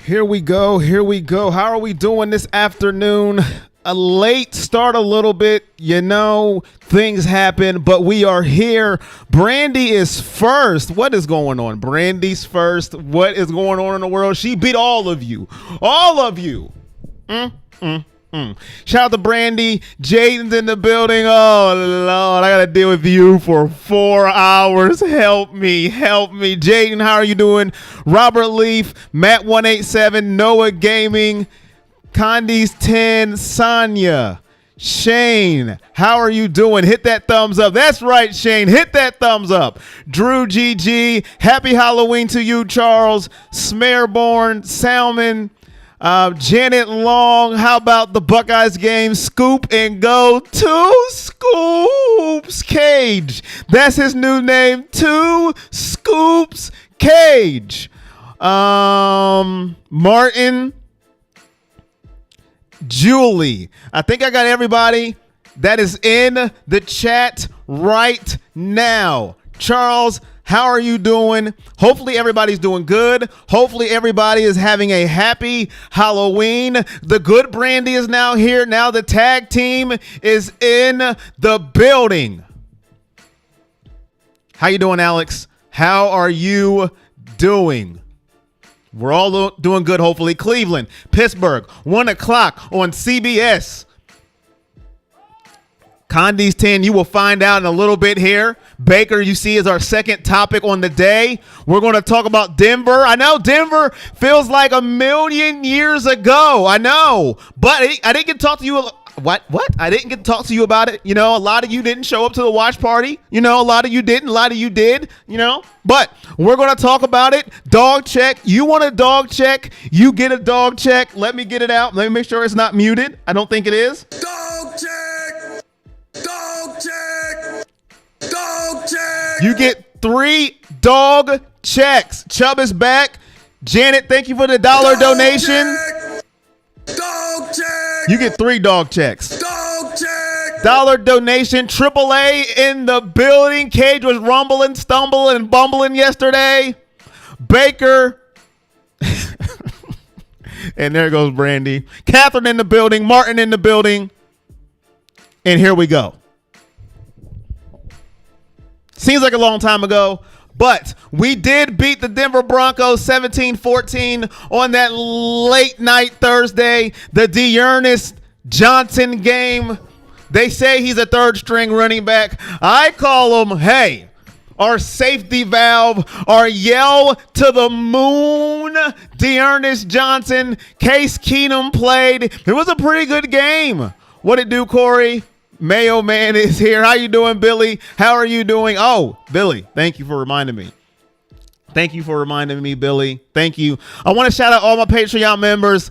Here we go. How are we doing this afternoon? A late start a little bit. Things happen, but we are here. Brandy is first. What is going on? Brandy's first. What is going on in the world? She beat all of you. Shout out to Brandy. Jaden's in the building. Oh, Lord, I got to deal with you for 4 hours. Help me. Jaden, how are you doing? Robert Leaf, Matt187, Noah Gaming, Condi's 10, Sonia, Shane, how are you doing? Hit that thumbs up. That's right, Shane. Hit that thumbs up. Drew GG, happy Halloween to you, Charles, Smareborn, Salmon, Janet Long, how about the Buckeyes game? Scoop and go. 2 Scoops Cage. That's his new name. 2 Scoops Cage. Martin, Julie. I think I got everybody that is in the chat right now. Charles, how are you doing? Hopefully everybody's doing good. Hopefully everybody is having a happy Halloween. The good Brandy is now here. Now the tag team is in the building. How you doing, Alex? How are you doing? We're all doing good, hopefully. Cleveland, Pittsburgh, 1 o'clock on CBS. Condi's 10, you will find out in a little bit here. Baker, you see, is our second topic on the day. We're going to talk about Denver. I know Denver feels like a million years ago. I know. But I didn't get to talk to you. What? I didn't get to talk to you about it. A lot of you didn't show up to the watch party. A lot of you didn't. A lot of you did. But we're going to talk about it. Dog check. You want a dog check? You get a dog check. Let me get it out. Let me make sure it's not muted. I don't think it is. Dog check. Dog check. Dog check. You get 3 dog checks. Chubb is back. Janet, thank you for the $1 donation. Check. Dog check. You get 3 dog checks. Dog check. $1 donation. AAA in the building. Cage was rumbling, stumbling, bumbling yesterday. Baker. And there goes Brandy. Catherine in the building. Martin in the building. And here we go. Seems like a long time ago, but we did beat the Denver Broncos 17-14 on that late night Thursday. The Dearness Johnson game. They say he's a third string running back. I call him, hey, our safety valve, our yell to the moon. Dearness Johnson. Case Keenum played. It was a pretty good game. What it do, Corey? Mayo Man is here. How you doing, Billy? How are you doing? Oh, Billy, thank you for reminding me. Billy. Thank you. I want to shout out all my Patreon members.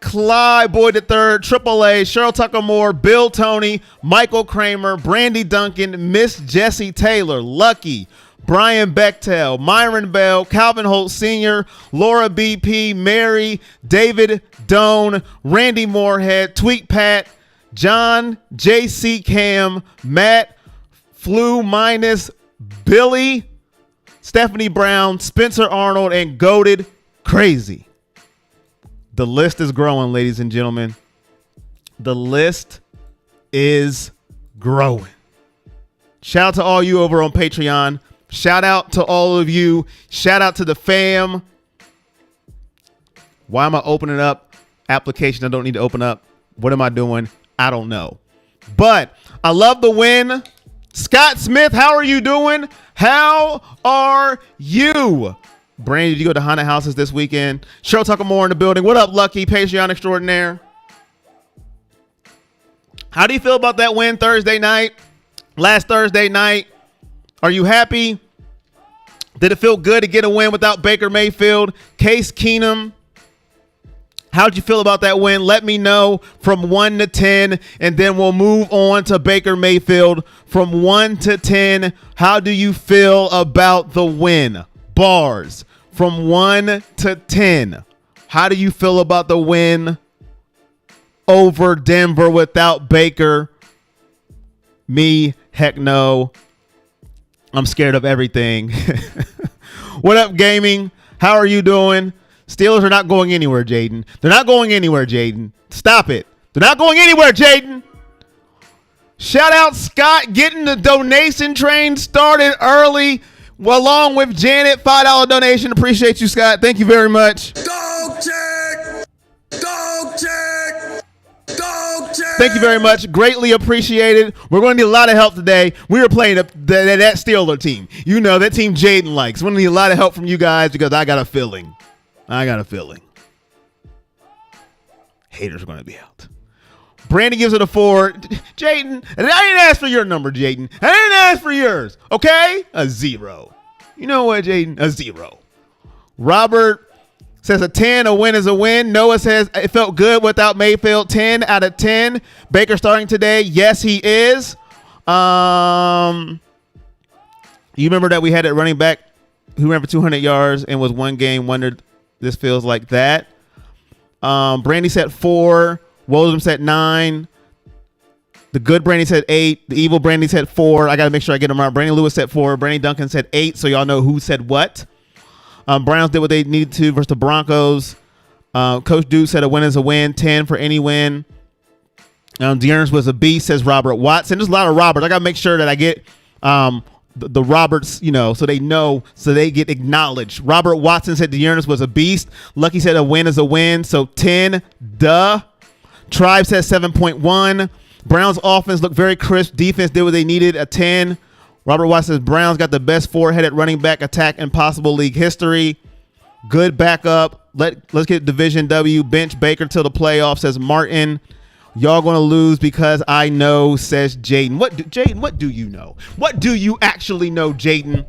Clyde Boyd III, AAA, Cheryl Tucker Moore, Bill Tony, Michael Kramer, Brandy Duncan, Miss Jessie Taylor, Lucky, Brian Bechtel, Myron Bell, Calvin Holt Sr., Laura BP, Mary, David Doan, Randy Moorhead, Tweet Pat, John, JC Cam, Matt, Flu Minus, Billy, Stephanie Brown, Spencer Arnold, and Goated Crazy. The list is growing, ladies and gentlemen. The list is growing. Shout out to all you over on Patreon. Shout out to all of you. Shout out to the fam. Why am I opening up application I don't need to open up? What am I doing? I don't know. But I love the win. Scott Smith, how are you doing? How are you? Brandon, did you go to haunted houses this weekend? Cheryl Tucker Moore in the building. What up, Lucky? Patreon extraordinaire. How do you feel about that win Thursday night? Last Thursday night. Are you happy? Did it feel good to get a win without Baker Mayfield? Case Keenum. How'd you feel about that win? Let me know from 1 to 10, and then we'll move on to Baker Mayfield. From 1 to 10, how do you feel about the win? Bars. From 1 to 10, how do you feel about the win over Denver without Baker? Me, heck no. I'm scared of everything. What up, gaming? How are you doing? Steelers are not going anywhere, Jaden. They're not going anywhere, Jaden. Stop it. They're not going anywhere, Jaden. Shout out Scott getting the donation train started early, along with Janet. $5 donation. Appreciate you, Scott. Thank you very much. Dog check. Dog check. Dog check. Thank you very much. Greatly appreciated. We're going to need a lot of help today. We were playing that Steeler team. You know, that team Jaden likes. We're going to need a lot of help from you guys because I got a feeling. Haters are going to be out. Brandy gives it a 4. Jaden, and I didn't ask for your number, Jaden. I didn't ask for yours. Okay? A 0. You know what, Jaden? A 0. Robert says a 10. A win is a win. Noah says it felt good without Mayfield. 10 out of 10. Baker starting today. Yes, he is. You remember that we had a running back who ran for 200 yards and was one game wondered this feels like that. Brandy said 4. Woldham said 9. The good Brandy said 8. The evil Brandy said 4. I got to make sure I get them right. Brandy Lewis said 4. Brandy Duncan said 8. So y'all know who said what. Browns did what they needed to versus the Broncos. Coach Duke said a win is a win. 10 for any win. Dearness was a beast, says Robert Watson. There's a lot of Roberts. I got to make sure that I get the Roberts, you know, so they know, so they get acknowledged. Robert Watson said Dearness was a beast. Lucky said a win is a win. So 10. Duh. Tribe says 7.1. Browns offense looked very crisp. Defense did what they needed. A 10. Robert Watson says Browns got the best 4-headed running back attack in possible league history. Good backup. Let's get Division W. Bench Baker till the playoffs, says Martin. Y'all going to lose because I know, says Jaden. What do you know? What do you actually know, Jaden?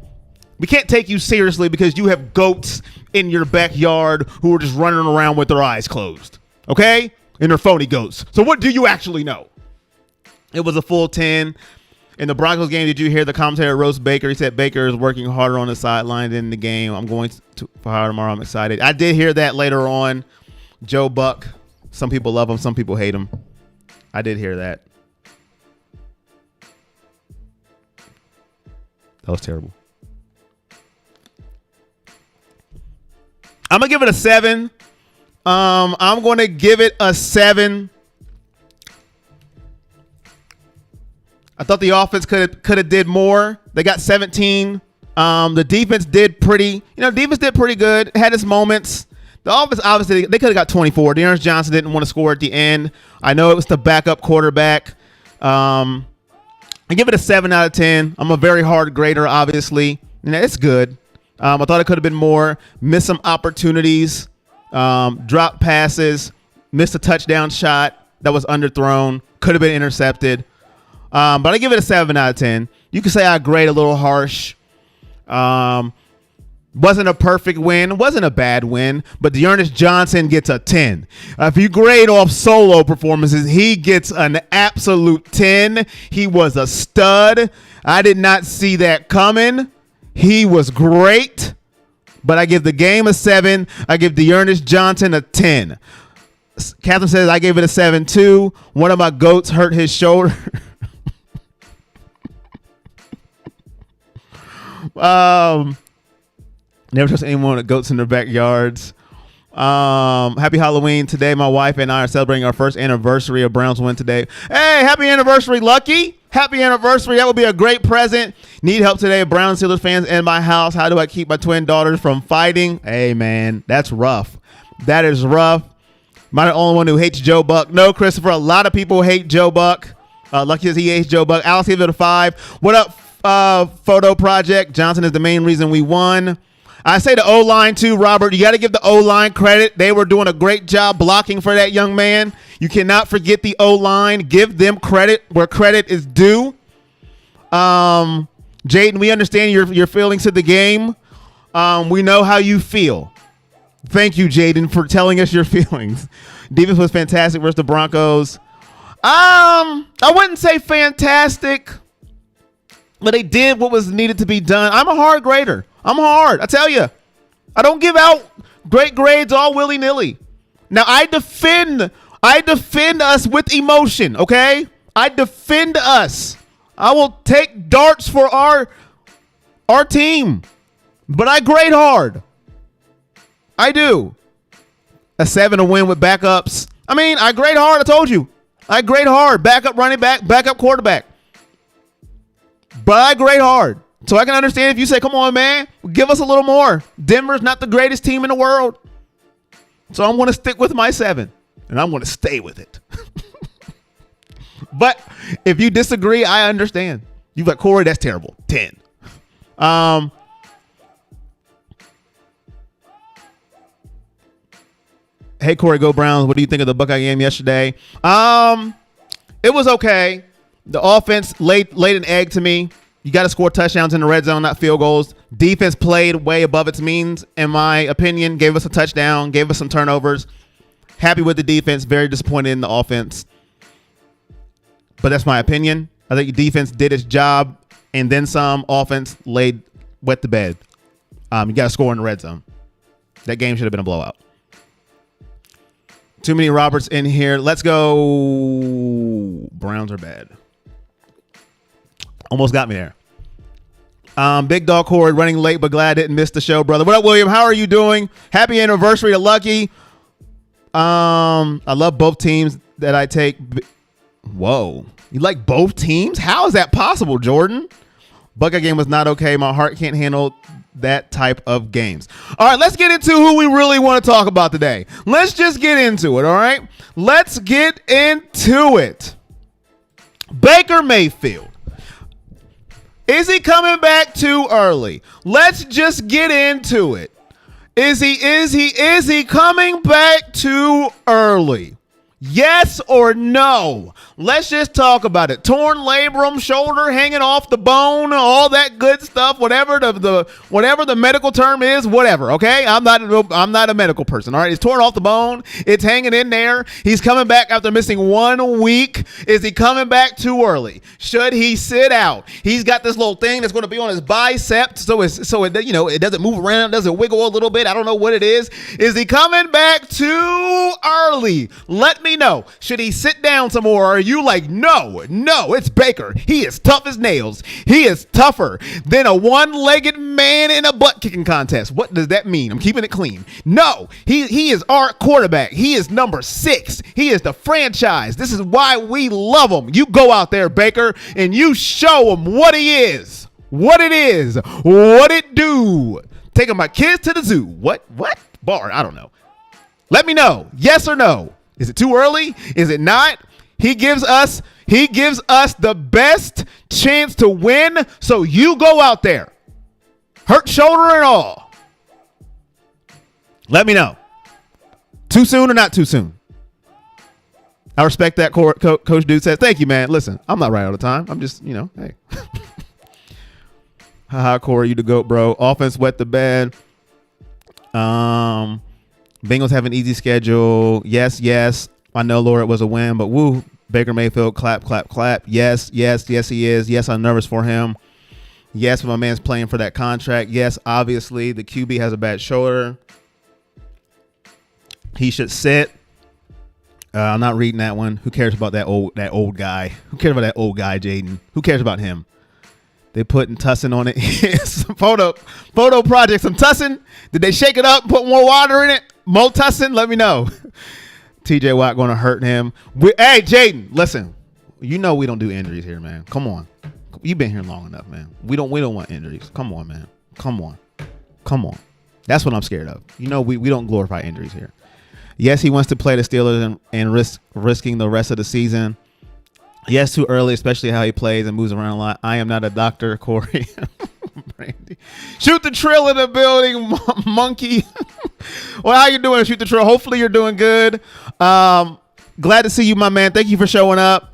We can't take you seriously because you have goats in your backyard who are just running around with their eyes closed. Okay? And they're phony goats. So what do you actually know? It was a full 10. In the Broncos game, did you hear the commentator roast Baker? He said Baker is working harder on the sideline than in the game. I'm going to for tomorrow. I'm excited. I did hear that later on. Joe Buck. Some people love him. Some people hate him. I did hear that. That was terrible. I'm going to give it a 7. I'm going to give it a 7. I thought the offense could have did more. They got 17. The defense did pretty good. Had its moments. The offense, obviously, they could have got 24. Dearness Johnson didn't want to score at the end. I know it was the backup quarterback. I give it a 7 out of 10. I'm a very hard grader, obviously. And it's good. I thought it could have been more. Missed some opportunities. Dropped passes. Missed a touchdown shot that was underthrown. Could have been intercepted. But I give it a 7 out of 10. You could say I grade a little harsh. Wasn't a perfect win. Wasn't a bad win. But Dearness Johnson gets a 10. If you grade off solo performances, he gets an absolute 10. He was a stud. I did not see that coming. He was great. But I give the game a 7. I give Dearness Johnson a 10. Catherine says I gave it a 7 too. One of my goats hurt his shoulder. Never trust anyone with goats in their backyards. Happy Halloween. Today, my wife and I are celebrating our first anniversary of Browns win today. Hey, happy anniversary, Lucky. Happy anniversary. That would be a great present. Need help today, Browns Steelers fans in my house. How do I keep my twin daughters from fighting? Hey, man, that's rough. That is rough. Am I the only one who hates Joe Buck? No, Christopher. A lot of people hate Joe Buck. Lucky as he hates Joe Buck. Alex gave it a 5. What up, Photo Project? Johnson is the main reason we won. I say the O-line too, Robert. You got to give the O-line credit. They were doing a great job blocking for that young man. You cannot forget the O-line. Give them credit where credit is due. Jaden, we understand your feelings to the game. We know how you feel. Thank you, Jaden, for telling us your feelings. Defense was fantastic versus the Broncos. I wouldn't say fantastic, but they did what was needed to be done. I'm a hard grader. I'm hard. I tell you, I don't give out great grades all willy-nilly. Now, I defend us with emotion, okay? I defend us. I will take darts for our team, but I grade hard. I do. a 7 to win with backups. I mean, I grade hard. I told you. I grade hard. Backup running back, backup quarterback. But I grade hard. So I can understand if you say, come on, man, give us a little more. Denver's not the greatest team in the world. So I'm going to stick with my 7. And I'm going to stay with it. But if you disagree, I understand. You're like, Corey, that's terrible. 10. Hey, Corey, go Browns. What do you think of the Buckeye game yesterday? It was okay. The offense laid an egg to me. You got to score touchdowns in the red zone, not field goals. Defense played way above its means, in my opinion. Gave us a touchdown, gave us some turnovers. Happy with the defense, very disappointed in the offense. But that's my opinion. I think the defense did its job, and then some. Offense wet the bed. You got to score in the red zone. That game should have been a blowout. Too many Roberts in here. Let's go. Browns are bad. Almost got me there. Big Dog Corey running late, but glad I didn't miss the show, brother. What up, William? How are you doing? Happy anniversary to Lucky. I love both teams that I take. Whoa. You like both teams? How is that possible, Jordan? Buckeye game was not okay. My heart can't handle that type of games. All right, let's get into who we really want to talk about today. Let's just get into it, all right? Let's get into it. Baker Mayfield. Is he coming back too early? Let's just get into it. Is he coming back too early? Yes or no? Let's just talk about it. Torn labrum, shoulder hanging off the bone, all that good stuff. Whatever the medical term is, whatever. Okay, I'm not a medical person. All right, it's torn off the bone. It's hanging in there. He's coming back after missing 1 week. Is he coming back too early? Should he sit out? He's got this little thing that's going to be on his bicep, so it doesn't move around, doesn't wiggle a little bit. I don't know what it is. Is he coming back too early? Let me know. Should he sit down some more? Or are you like, no, it's Baker. He is tough as nails. He is tougher than a one-legged man in a butt kicking contest. What does that mean? I'm keeping it clean. No, he is our quarterback. He is number 6. He is the franchise. This is why we love him. You go out there, Baker, and you show him what he is, what it is, what it do. Taking my kids to the zoo. What? Bar? I don't know. Let me know. Yes or no? Is it too early? Is it not? He gives us the best chance to win. So you go out there, hurt shoulder and all. Let me know. Too soon or not too soon? I respect that. Coach Dude says, thank you, man. Listen, I'm not right all the time. I'm just, hey. Haha, Corey, you the GOAT, bro. Offense wet the bed. Bengals have an easy schedule. Yes. I know, Laura, it was a win, but woo, Baker Mayfield, clap. Yes, he is. Yes, I'm nervous for him. Yes, my man's playing for that contract. Yes, obviously, the QB has a bad shoulder. He should sit. I'm not reading that one. Who cares about that old guy? Who cares about that old guy, Jaden? Who cares about him? They putting tussin on it. Some photo project. Some tussin. Did they shake it up? Put more water in it? Mo tussin? Let me know. TJ Watt going to hurt him. Hey, Jaden, listen. We don't do injuries here, man. Come on. You've been here long enough, man. We don't want injuries. Come on, man. Come on. That's what I'm scared of. We don't glorify injuries here. Yes, he wants to play the Steelers and risking the rest of the season. Yes, too early, especially how he plays and moves around a lot. I am not a doctor, Corey. Brandy. Shoot the Trill in the building, monkey. Well, how you doing, Shoot the Trill? Hopefully you're doing good. Glad to see you, my man. Thank you for showing up.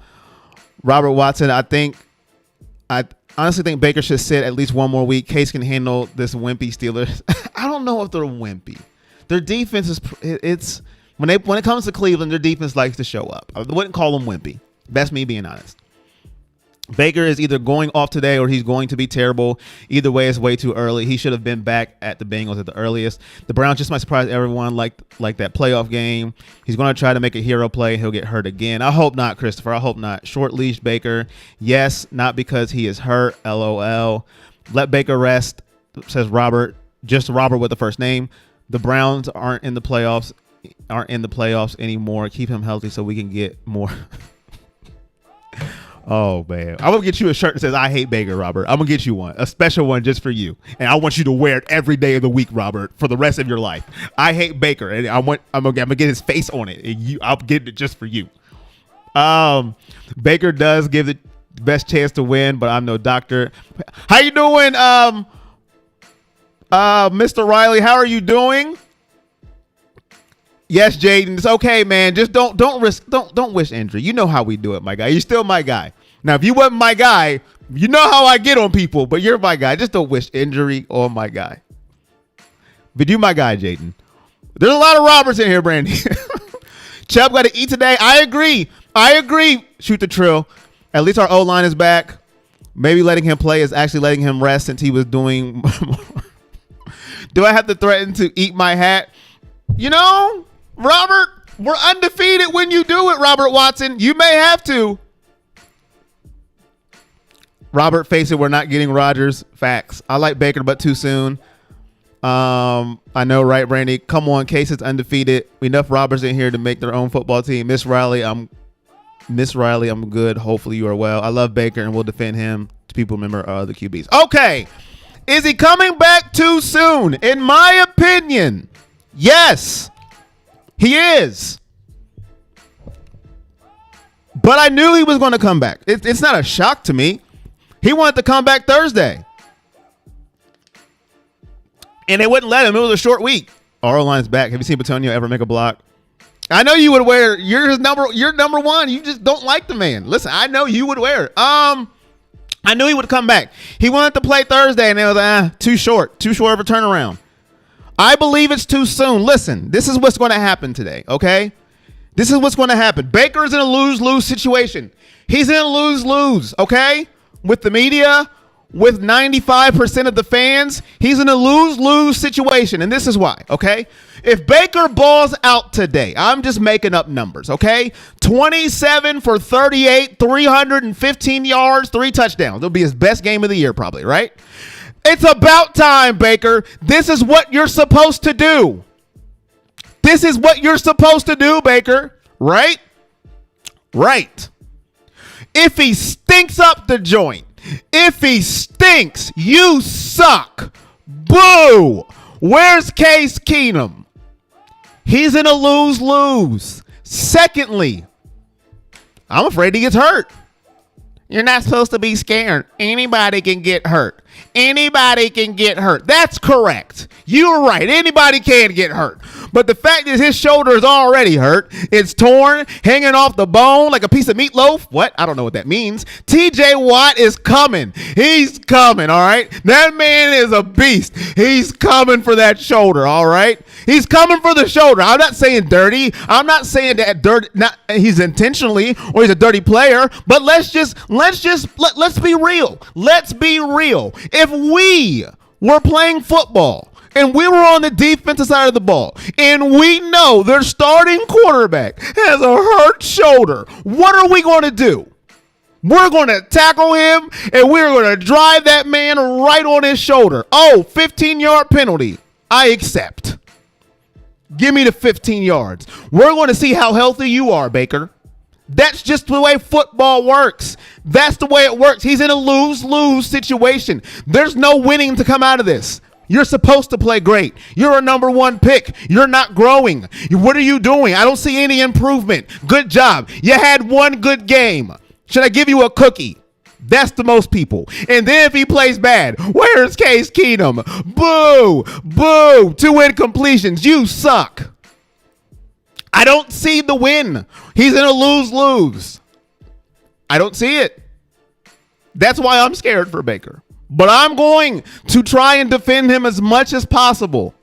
Robert Watson, I honestly think Baker should sit at least 1 more week. Case can handle this wimpy Steelers. I don't know if they're wimpy. Their defense is when it comes to Cleveland, their defense likes to show up. I wouldn't call them wimpy. That's me being honest. Baker is either going off today or he's going to be terrible. Either way, it's way too early. He should have been back at the Bengals at the earliest. The Browns just might surprise everyone like that playoff game. He's going to try to make a hero play. He'll get hurt again. I hope not, Christopher. I hope not. Short leash Baker. Yes, not because he is hurt. LOL. Let Baker rest, says Robert. Just Robert with the first name. The Browns aren't in the playoffs aren't in the playoffs anymore. Keep him healthy so we can get more. Oh, man. I'm going to get you a shirt that says, I hate Baker, Robert. I'm going to get you one, a special one just for you. And I want you to wear it every day of the week, Robert, for the rest of your life. I hate Baker. And I'm going to get his face on it. And I'll get it just for you. Baker does give the best chance to win, but I'm no doctor. How you doing, Mr. Riley? How are you doing? Yes, Jaden. It's okay, man. Just don't wish injury. You know how we do it, my guy. You're still my guy. Now, if you wasn't my guy, you know how I get on people, but you're my guy. Just don't wish injury on my guy. But you my guy, Jaden. There's a lot of Roberts in here, Brandy. Chubb got to eat today. I agree. Shoot the trill. At least our O-line is back. Maybe letting him play is actually letting him rest since he was doing more. Do I have to threaten to eat my hat? You know, Robert, we're undefeated when you do it, Robert Watson. You may have to. Robert, face it, we're not getting Rodgers. Facts. I like Baker, but too soon. I know, right, Brandy? Come on, Case is undefeated. Enough Roberts in here to make their own football team. Miss Riley, I'm good. Hopefully you are well. I love Baker, and we'll defend him. People remember the QBs. Okay. Is he coming back too soon? In my opinion, yes, he is. But I knew he was going to come back. It's not a shock to me. He wanted to come back Thursday. And they wouldn't let him. It was a short week. Our line's back. Have you seen Batonio ever make a block? I know you would wear. You're number one. You just don't like the man. Listen, I know you would wear it. I knew he would come back. He wanted to play Thursday, and it was too short of a turnaround. I believe it's too soon. Listen, this is what's going to happen today, okay? This is what's going to happen. Baker's in a lose-lose situation. He's in a lose-lose, okay? With the media, with 95% of the fans, he's in a lose-lose situation, and this is why, okay? If Baker balls out today, I'm just making up numbers, okay? 27 for 38, 315 yards, 3 touchdowns. It'll be his best game of the year probably, right? It's about time, Baker. This is what you're supposed to do. This is what you're supposed to do, Baker, right? Right. If he stinks up the joint, if he stinks, you suck. Boo. Where's Case Keenum? He's in a lose-lose. Secondly, I'm afraid he gets hurt. You're not supposed to be scared. Anybody can get hurt. Anybody can get hurt. That's correct. You're right. Anybody can get hurt. But the fact is his shoulder is already hurt. It's torn, hanging off the bone like a piece of meatloaf. What? I don't know what that means. TJ Watt is coming. He's coming, all right? That man is a beast. He's coming for that shoulder, all right? He's coming for the shoulder. I'm not saying dirty. I'm not saying that dirty. Not he's intentionally or he's a dirty player. But let's be real. Let's be real. If we were playing football and we were on the defensive side of the ball and we know their starting quarterback has a hurt shoulder, what are we going to do? We're going to tackle him and we're going to drive that man right on his shoulder. Oh, 15-yard penalty. I accept. Give me the 15 yards. We're going to see how healthy you are, Baker. That's just the way football works. That's the way it works. He's in a lose-lose situation. There's no winning to come out of this. You're supposed to play great. You're a number one pick. You're not growing. What are you doing? I don't see any improvement. Good job. You had one good game. Should I give you a cookie? That's the most people. And then if he plays bad, where's Case Keenum? Boo, boo, 2 incompletions. You suck. I don't see the win. He's in a lose-lose. I don't see it. That's why I'm scared for Baker. But I'm going to try and defend him as much as possible.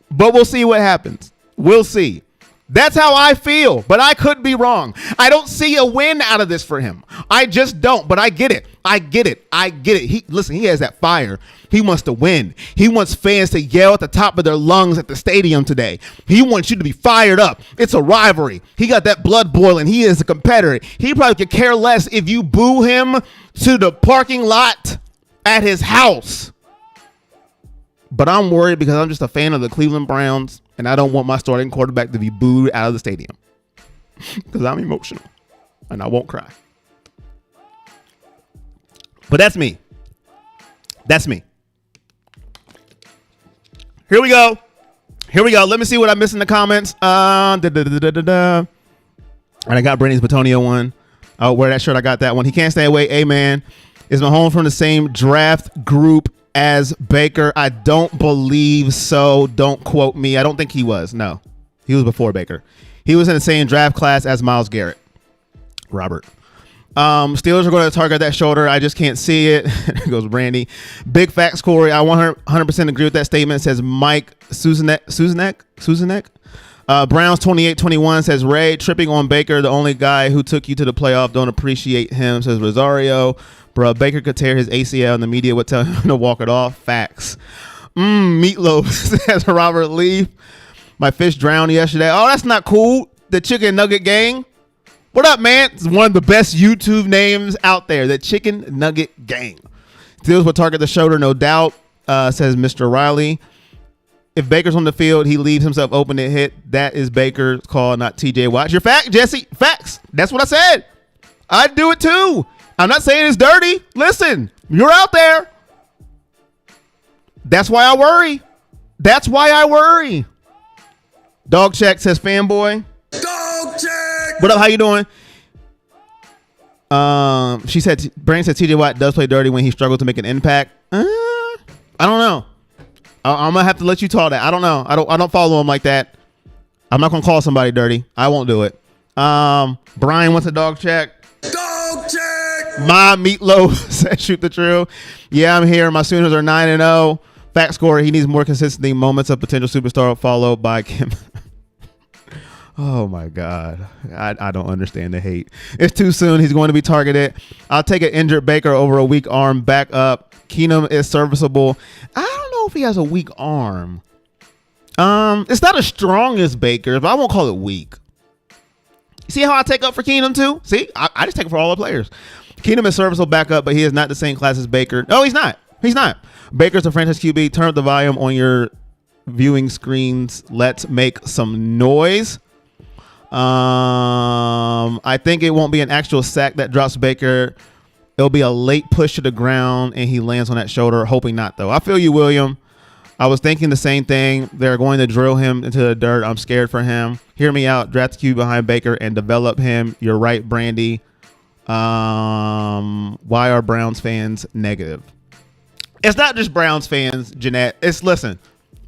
But we'll see what happens. We'll see. That's how I feel, but I could be wrong. I don't see a win out of this for him. I just don't, but I get it. I get it. He has that fire. He wants to win. He wants fans to yell at the top of their lungs at the stadium today. He wants you to be fired up. It's a rivalry. He got that blood boiling. He is a competitor. He probably could care less if you boo him to the parking lot at his house. But I'm worried because I'm just a fan of the Cleveland Browns. And I don't want my starting quarterback to be booed out of the stadium because I'm emotional and I won't cry. But that's me. That's me. Here we go. Let me see what I missed in the comments. And I got Brandy's Batonio one. I'll wear that shirt. I got that one. He can't stay away. Amen. Is Mahomes from the same draft group as Baker? I don't believe so. Don't quote me. I don't think he was. No, he was before Baker. He was in the same draft class as Myles Garrett. Robert. Steelers are going to target that shoulder. I just can't see it. There goes Brandy. Big facts, Corey. I 100% agree with that statement, says Mike Susanek. Browns 28-21 says Ray. Tripping on Baker, the only guy who took you to the playoff. Don't appreciate him, says Rosario. Bro, Baker could tear his ACL and the media would tell him to walk it off. Facts. Meatloaf, says Robert Leaf. My fish drowned yesterday. Oh, that's not cool. The Chicken Nugget Gang. What up, man? It's one of the best YouTube names out there. The Chicken Nugget Gang. Steelers will target the shoulder, no doubt, says Mr. Riley. If Baker's on the field, he leaves himself open to hit. That is Baker's call, not TJ Watt. Your fact, Jesse. Facts. That's what I said. I'd do it too. I'm not saying it's dirty. Listen, you're out there. That's why I worry. Dog check, says Fanboy. Dog check. What up? How you doing? She said, Brandon said TJ Watt does play dirty when he struggles to make an impact. I don't know. I'm gonna have to let you talk that. I don't know. I don't follow him like that. I'm not gonna call somebody dirty. I won't do it. Brian wants a dog check. Dog check. My Meatloaf said shoot the true. Yeah, I'm here. My Sooners are 9-0. Fact score, he needs more consistency. Moments of potential superstar followed by Kim. Oh my God. I don't understand the hate. It's too soon. He's going to be targeted. I'll take an injured Baker over a weak arm. Back up. Keenum is serviceable. I don't know if he has a weak arm. It's not as strong as Baker's, but I won't call it weak. See how I take up for Keenum too? See, I just take it for all the players. Keenum is serviceable backup, but he is not the same class as Baker. No, he's not. Baker's a franchise QB. Turn up the volume on your viewing screens. Let's make some noise. I think it won't be an actual sack that drops Baker. It'll be a late push to the ground, and he lands on that shoulder. Hoping not, though. I feel you, William. I was thinking the same thing. They're going to drill him into the dirt. I'm scared for him. Hear me out. Draft QB behind Baker and develop him. You're right, Brandy. Why are Browns fans negative? It's not just Browns fans, Jeanette. Listen,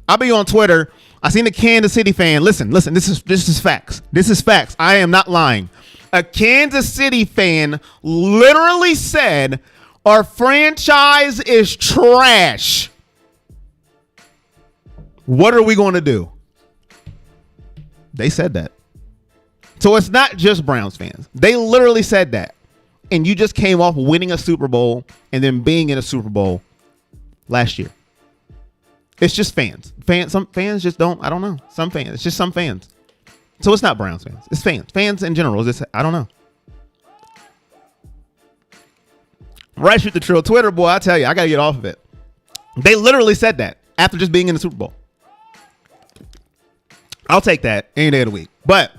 I'll be on Twitter. I seen a Kansas City fan. Listen. This is facts. This is facts. I am not lying. A Kansas City fan literally said, our franchise is trash. What are we going to do? They said that. So it's not just Browns fans. They literally said that. And you just came off winning a Super Bowl and then being in a Super Bowl last year. It's just fans. Some fans just don't. I don't know. Some fans. It's just some fans. So it's not Browns fans. It's fans. Fans in general. It's just, I don't know. Right, shoot the trill. Twitter, boy, I tell you, I got to get off of it. They literally said that after just being in the Super Bowl. I'll take that any day of the week. But,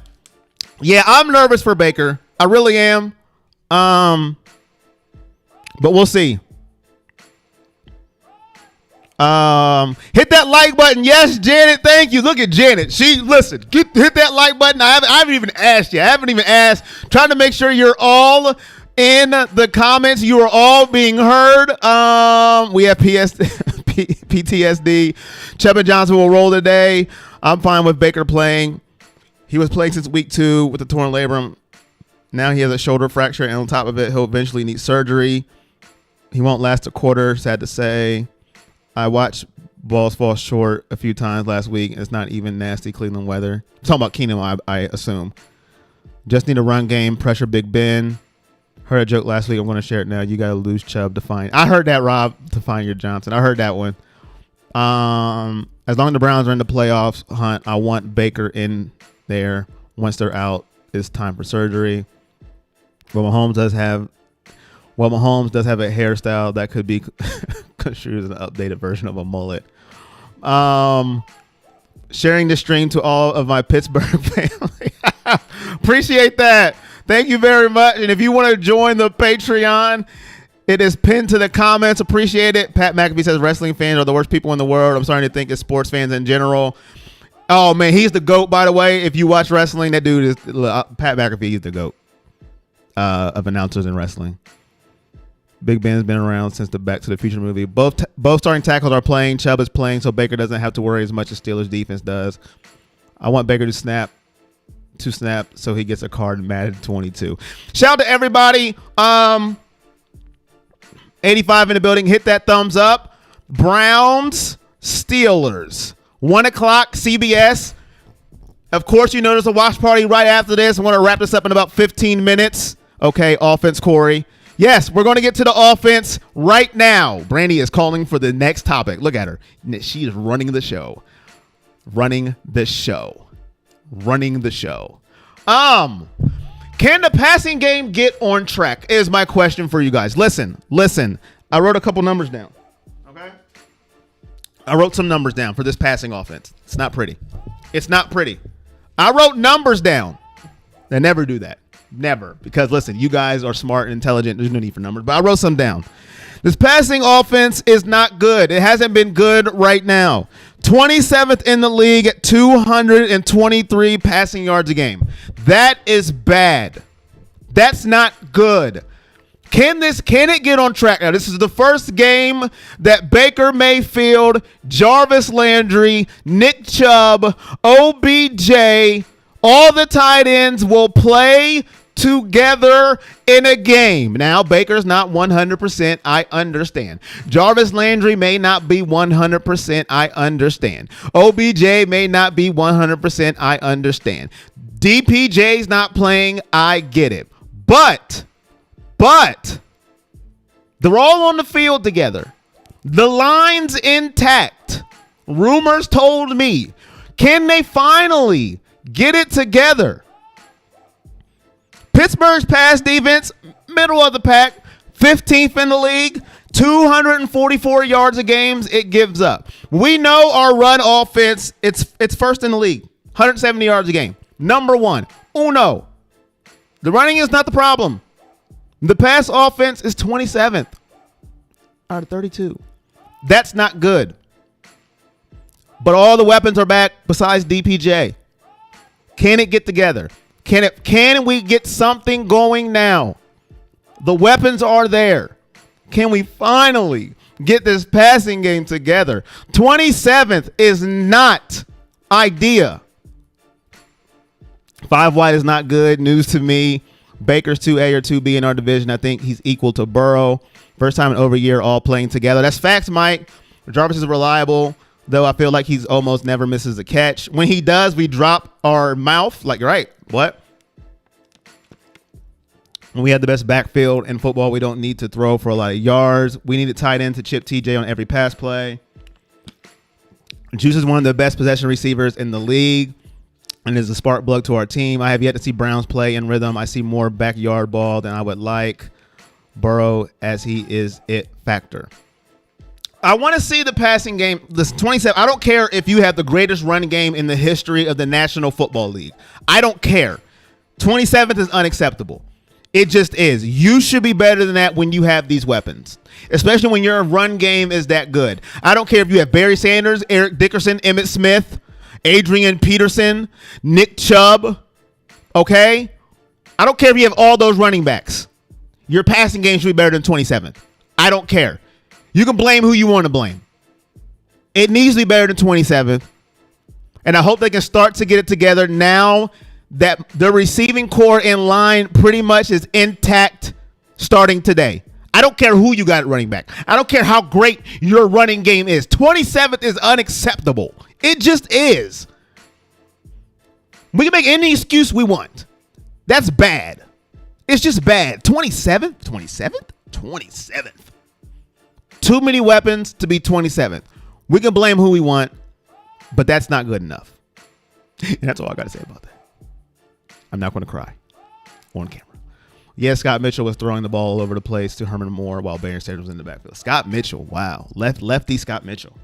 yeah, I'm nervous for Baker. I really am. But we'll see. Hit that like button. Yes, Janet. Thank you. Look at Janet. Hit that like button. I haven't even asked you. Trying to make sure you're all in the comments. You are all being heard. We have PTSD. Chubba Johnson will roll today. I'm fine with Baker playing. He was playing since week 2 with the torn labrum. Now he has a shoulder fracture, and on top of it, he'll eventually need surgery. He won't last a quarter. Sad to say. I watched balls fall short a few times last week. It's not even nasty Cleveland weather. I'm talking about Keenum, I assume. Just need a run game. Pressure Big Ben. Heard a joke last week. I'm going to share it now. You got to lose Chubb to find. I heard that, Rob, to find your Johnson. I heard that one. As long as the Browns are in the playoffs hunt, I want Baker in there. Once they're out, it's time for surgery. But Mahomes does have a hairstyle that could be construed as an updated version of a mullet. sharing the stream to all of my Pittsburgh family. Appreciate that. Thank you very much. And if you want to join the Patreon, it is pinned to the comments. Appreciate it. Pat McAfee says wrestling fans are the worst people in the world. I'm starting to think it's sports fans in general. Oh, man, he's the GOAT, by the way. If you watch wrestling, that dude is Pat McAfee. He's the GOAT of announcers in wrestling. Big Ben's been around since the Back to the Future movie. Both starting tackles are playing. Chubb is playing, so Baker doesn't have to worry as much as Steelers defense does. I want Baker to snap so he gets a card in Madden 22. Shout out to everybody. 85 in the building. Hit that thumbs up. Browns, Steelers. 1 o'clock, CBS. Of course, you know there's a watch party right after this. I want to wrap this up in about 15 minutes. Okay, offense, Corey. Yes, we're going to get to the offense right now. Brandy is calling for the next topic. Look at her. She is running the show. Running the show. Can the passing game get on track is my question for you guys. Listen. I wrote a couple numbers down. Okay? I wrote some numbers down for this passing offense. It's not pretty. I wrote numbers down. I never do that. Never. Because, listen, you guys are smart and intelligent. There's no need for numbers. But I wrote some down. This passing offense is not good. It hasn't been good right now. 27th in the league at 223 passing yards a game. That is bad. That's not good. Can it get on track? Now, this is the first game that Baker Mayfield, Jarvis Landry, Nick Chubb, OBJ, all the tight ends will play together in a game. Now, Baker's not 100%. I understand. Jarvis Landry may not be 100%. I understand. OBJ may not be 100%. I understand. DPJ's not playing. I get it. But they're all on the field together. The line's intact. Rumors told me. Can they finally get it together? Pittsburgh's pass defense, middle of the pack, 15th in the league, 244 yards a game it gives up. We know our run offense, it's first in the league, 170 yards a game. Number one, uno. The running is not the problem. The pass offense is 27th out of 32. That's not good. But all the weapons are back besides DPJ. Can it get together? Can we get something going now? The weapons are there. Can we finally get this passing game together? 27th is not idea. 5 wide is not good. News to me. Baker's 2A or 2B in our division. I think he's equal to Burrow. First time in over a year all playing together. That's facts, Mike. Jarvis is reliable, though I feel like he's almost never misses a catch. When he does, we drop our mouth. Like, right, what? When we had the best backfield in football, we don't need to throw for a lot of yards. We need a tight end to chip TJ on every pass play. Juice is one of the best possession receivers in the league and is a spark plug to our team. I have yet to see Browns play in rhythm. I see more backyard ball than I would like. Burrow, as he is it factor. I want to see the passing game. Listen, 27. I don't care if you have the greatest run game in the history of the National Football League. I don't care. 27th is unacceptable. It just is. You should be better than that when you have these weapons, especially when your run game is that good. I don't care if you have Barry Sanders, Eric Dickerson, Emmitt Smith, Adrian Peterson, Nick Chubb. Okay? I don't care if you have all those running backs. Your passing game should be better than 27th. I don't care. You can blame who you want to blame. It needs to be better than 27th. And I hope they can start to get it together now that the receiving core in line pretty much is intact starting today. I don't care who you got at running back. I don't care how great your running game is. 27th is unacceptable. It just is. We can make any excuse we want. That's bad. It's just bad. 27th? 27th? 27th. Too many weapons to be 27th. We can blame who we want, but that's not good enough. And that's all I got to say about that. I'm not going to cry on camera. Yes, Scott Mitchell was throwing the ball all over the place to Herman Moore while Barry Sanders was in the backfield. Scott Mitchell, wow. Lefty Scott Mitchell.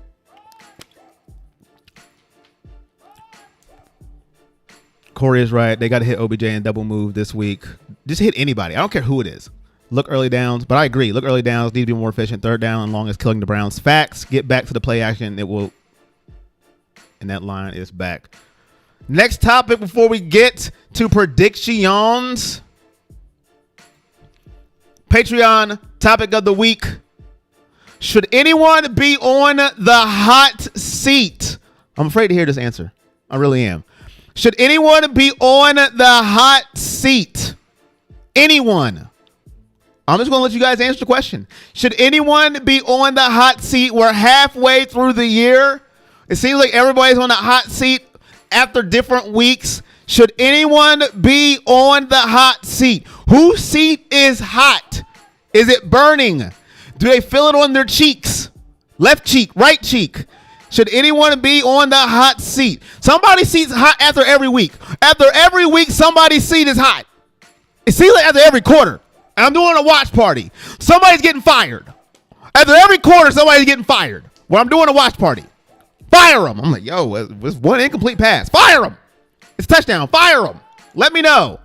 Corey is right. They got to hit OBJ and double move this week. Just hit anybody. I don't care who it is. Look early downs, but I agree. Look early downs. Need to be more efficient. Third down and long as killing the Browns. Facts. Get back to the play action. It will. And that line is back. Next topic before we get to predictions. Patreon topic of the week. Should anyone be on the hot seat? I'm afraid to hear this answer. I really am. Should anyone be on the hot seat? Anyone? I'm just going to let you guys answer the question. Should anyone be on the hot seat? We're halfway through the year. It seems like everybody's on the hot seat after different weeks. Should anyone be on the hot seat? Whose seat is hot? Is it burning? Do they feel it on their cheeks? Left cheek, right cheek. Should anyone be on the hot seat? Somebody's seat's hot after every week. After every week, somebody's seat is hot. It seems like after every quarter. And I'm doing a watch party. Somebody's getting fired. After every quarter, somebody's getting fired. When I'm doing a watch party. Fire them. I'm like, yo, it's one incomplete pass. Fire them. It's a touchdown. Fire them. Let me know.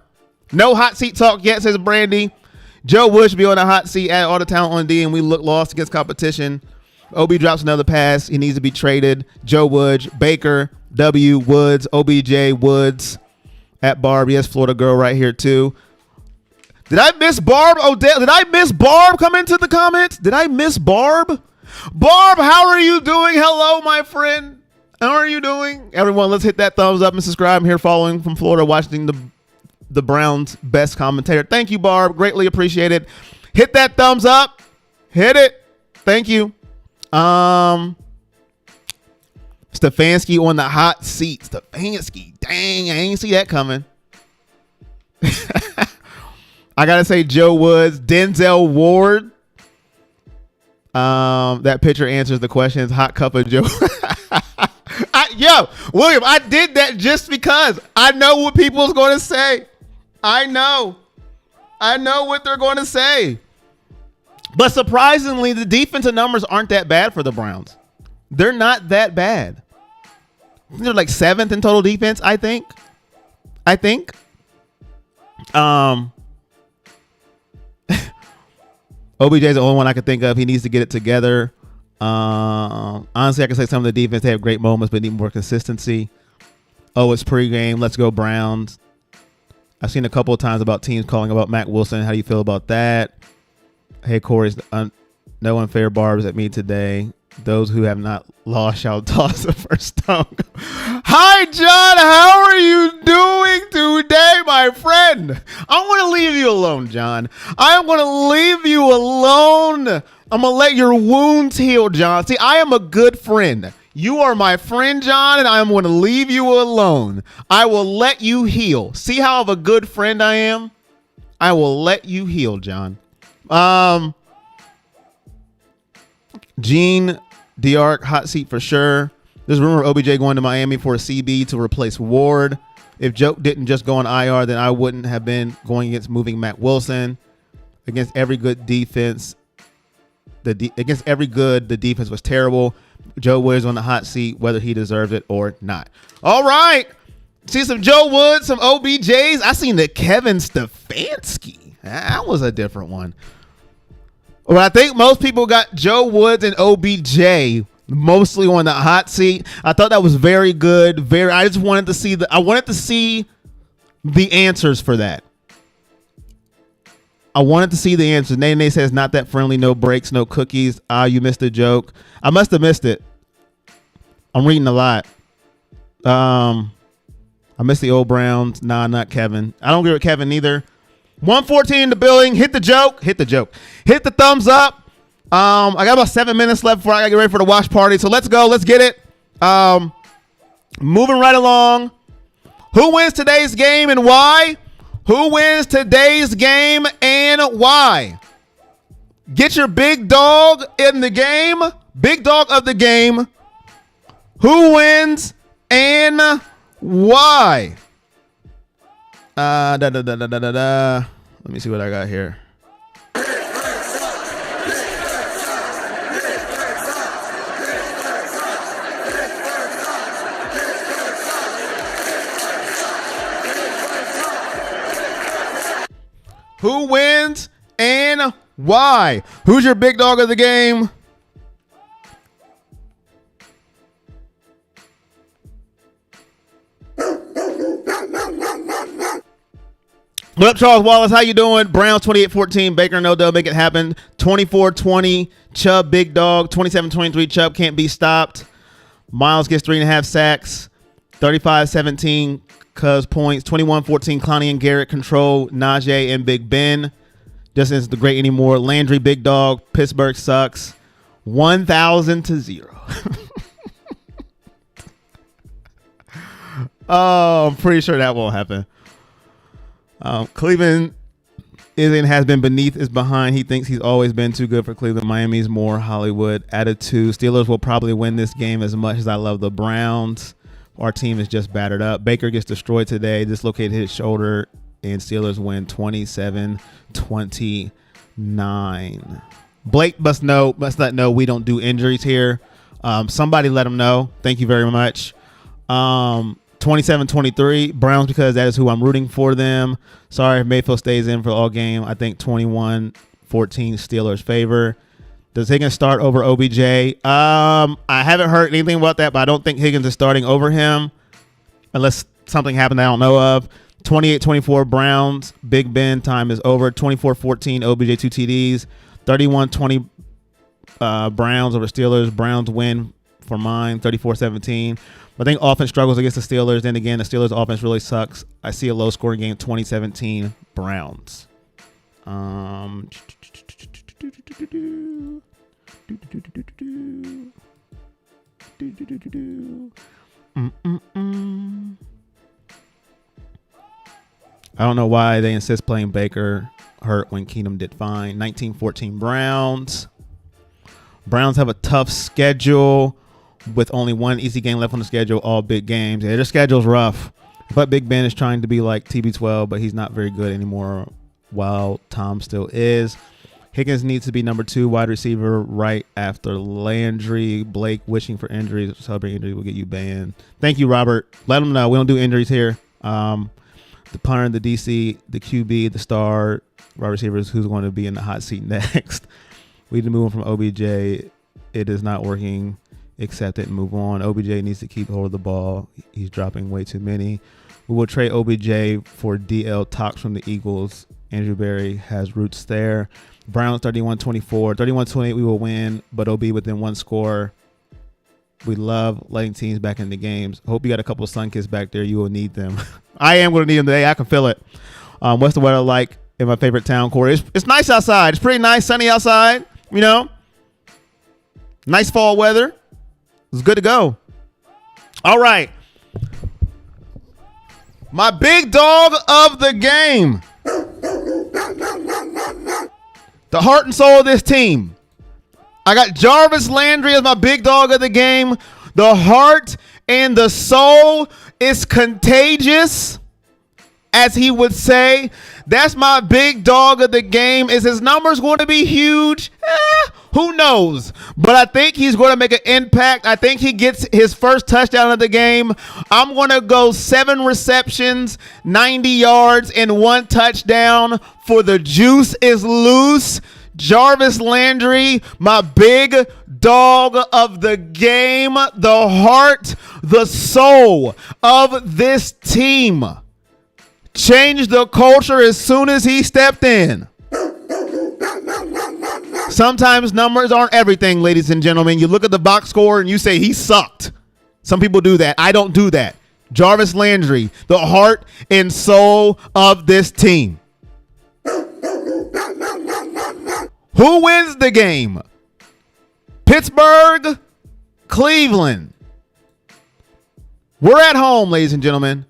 No hot seat talk yet, says Brandy. Joe Wood should be on the hot seat, add all the talent on D, and we look lost against competition. OB drops another pass. He needs to be traded. Joe Woods, Baker, W, Woods, OBJ, Woods, at Barb. Yes, Florida girl right here too. Did I miss Barb? Odell? Did I miss Barb come into the comments? Did I miss Barb? Barb, how are you doing? Hello, my friend. How are you doing? Everyone, let's hit that thumbs up and subscribe. I'm here following from Florida, watching the Browns' best commentator. Thank you, Barb. Greatly appreciate it. Hit that thumbs up. Hit it. Thank you. Stefanski on the hot seat. Stefanski. Dang, I ain't see that coming. I gotta say Joe Woods, Denzel Ward. That picture answers the questions. Hot cup of Joe. William, I did that just because I know what people's going to say. I know what they're going to say. But surprisingly, the defensive numbers aren't that bad for the Browns. They're not that bad. They're like 7th in total defense, I think. OBJ's the only one I could think of. He needs to get it together. Honestly, I can say some of the defense, they have great moments, but need more consistency. Oh, it's pregame. Let's go Browns. I've seen a couple of times about teams calling about Mac Wilson. How do you feel about that? Hey, Corey's no unfair barbs at me today. Those who have not lost shall toss the first stone. Hi, John. How are you doing today, my friend? I'm going to leave you alone, John. I am going to leave you alone. I'm going to let your wounds heal, John. See, I am a good friend. You are my friend, John, and I am going to leave you alone. I will let you heal. See how of a good friend I am? I will let you heal, John. Gene D'Arc, hot seat for sure. There's a rumor of OBJ going to Miami for a CB to replace Ward. If Joe didn't just go on IR, then I wouldn't have been going against moving Mac Wilson. Against every good defense, the defense was terrible. Joe Woods on the hot seat, whether he deserves it or not. All right. See some Joe Woods, some OBJs. I seen the Kevin Stefanski. That was a different one. Well, I think most people got Joe Woods and OBJ mostly on the hot seat. I thought that was very good. I just wanted to see the answers for that. I wanted to see the answers. Nene says not that friendly, no breaks, no cookies. You missed a joke. I must have missed it. I'm reading a lot. I missed the old Browns. Nah, not Kevin. I don't agree with Kevin either. 114 in the building. Hit the joke. Hit the thumbs up. I got about 7 minutes left before I gotta get ready for the watch party. So let's go. Let's get it. Moving right along. Who wins today's game and why? Who wins today's game and why? Get your big dog in the game. Big dog of the game. Who wins and why? Let me see what I got here. Who wins and why? Who's your big dog of the game? What up, Charles Wallace? How you doing? Browns 28-14. Baker and Odell make it happen. 24-20. Chubb, big dog. 27-23. Chubb can't be stopped. Miles gets 3.5 sacks. 35-17. Cuz points. 21-14. Clowney and Garrett control Najee and Big Ben. Just isn't the great anymore. Landry, big dog. Pittsburgh sucks. 1,000-0. Oh, I'm pretty sure that won't happen. Cleveland has been beneath, is behind. He thinks he's always been too good for Cleveland. Miami's more Hollywood attitude. Steelers will probably win this game as much as I love the Browns. Our team is just battered up. Baker gets destroyed today, dislocated his shoulder, and Steelers win 27-29. Blake must not know we don't do injuries here. Somebody let him know. Thank you very much. 27-23 Browns, because that is who I'm rooting for them. Sorry if Mayfield stays in for all game. I think 21-14 Steelers favor. Does Higgins start over OBJ? I haven't heard anything about that, but I don't think Higgins is starting over him unless something happened I don't know of. 28-24 Browns. Big Ben time is over. 24-14 OBJ 2 TDs. 31-20 Browns over Steelers. Browns win for mine. 34-17. I think offense struggles against the Steelers. Then again, the Steelers offense really sucks. I see a low scoring game, 2017 Browns. I don't know why they insist playing Baker hurt when Keenum did fine. 19-14 Browns. Browns have a tough schedule with only one easy game left on the schedule, all big games. Yeah, their schedule's rough. But Big Ben is trying to be like TB12, but he's not very good anymore, while Tom still is. Higgins needs to be number 2 wide receiver right after Landry. Blake wishing for injuries. Celebrating injury will get you banned. Thank you, Robert. Let them know. We don't do injuries here. The punter, the DC, the QB, the star, wide receivers, who's going to be in the hot seat next. We need to move on from OBJ. It is not working. Accept it and move on. OBJ needs to keep hold of the ball. He's dropping way too many. We will trade OBJ for DL Tox from the Eagles. Andrew Berry has roots there. Browns 31-24. 31-28 we will win, but it'll be within one score. We love letting teams back into games. Hope you got a couple of sun kids back there. You will need them. I am going to need them today. I can feel it. What's the weather like in my favorite town, Corey? It's nice outside. It's pretty nice, sunny outside. You know, nice fall weather. It's good to go. All right. My big dog of the game. The heart and soul of this team. I got Jarvis Landry as my big dog of the game. The heart and the soul is contagious, as he would say. That's my big dog of the game. Is his numbers going to be huge? Who knows? But I think he's going to make an impact. I think he gets his first touchdown of the game. I'm going to go 7 receptions, 90 yards, and 1 touchdown for the juice is loose. Jarvis Landry, my big dog of the game, the heart, the soul of this team. Changed the culture as soon as he stepped in. Sometimes numbers aren't everything, ladies and gentlemen. You look at the box score and you say he sucked. Some people do that. I don't do that. Jarvis Landry, the heart and soul of this team. Who wins the game? Pittsburgh, Cleveland. We're at home, ladies and gentlemen.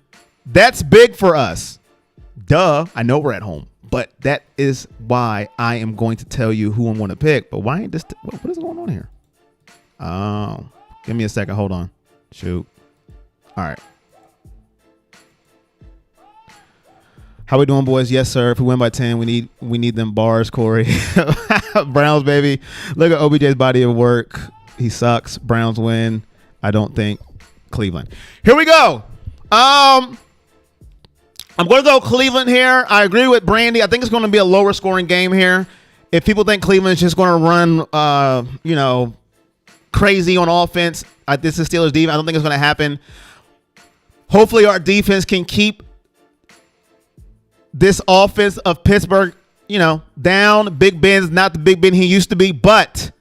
That's big for us. Duh, I know we're at home. But that is why I am going to tell you who I'm going to pick. But why ain't this? What is going on here? Oh, give me a second. Hold on. Shoot. All right. How we doing, boys? Yes, sir. If we win by 10, we need them bars, Corey. Browns, baby. Look at OBJ's body of work. He sucks. Browns win. I don't think. Cleveland. Here we go. I'm going to go Cleveland here. I agree with Brandy. I think it's going to be a lower scoring game here. If people think Cleveland's just going to run, crazy on offense, this is Steelers defense. I don't think it's going to happen. Hopefully our defense can keep this offense of Pittsburgh, down. Big Ben's not the Big Ben he used to be, but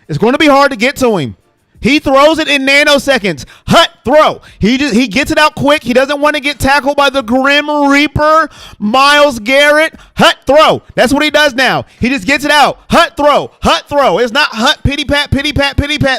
it's going to be hard to get to him. He throws it in nanoseconds. Hut throw. He gets it out quick. He doesn't want to get tackled by the Grim Reaper, Myles Garrett. Hut throw. That's what he does now. He just gets it out. Hut throw. Hut throw. It's not hut pity pat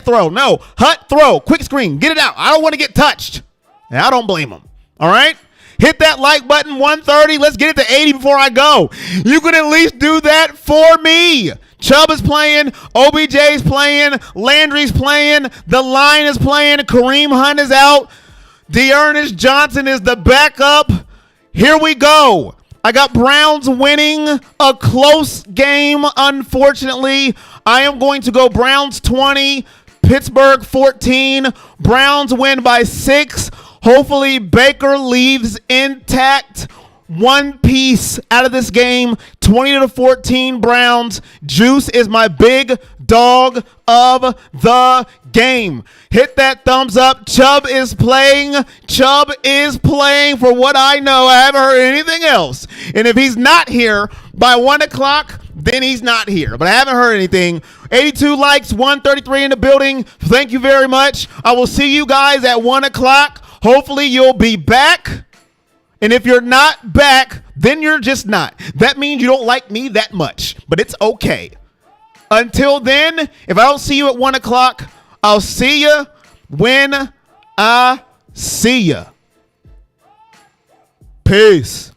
throw. No, hut throw. Quick screen. Get it out. I don't want to get touched. And I don't blame him. All right? Hit that like button, 130. Let's get it to 80 before I go. You can at least do that for me. Chubb is playing. OBJ's playing. Landry's playing. The line is playing. Kareem Hunt is out. Dearness Johnson is the backup. Here we go. I got Browns winning a close game, unfortunately. I am going to go Browns 20, Pittsburgh 14. Browns win by 6. Hopefully Baker leaves intact. One piece out of this game. 20-14 Browns. Juice is my big dog of the game. Hit that thumbs up. Chubb is playing. Chubb is playing for what I know. I haven't heard anything else. And if he's not here by 1 o'clock, then he's not here. But I haven't heard anything. 82 likes, 133 in the building. Thank you very much. I will see you guys at 1 o'clock. Hopefully you'll be back. And if you're not back, then you're just not. That means you don't like me that much. But it's okay. Until then, if I don't see you at 1 o'clock, I'll see you when I see you. Peace.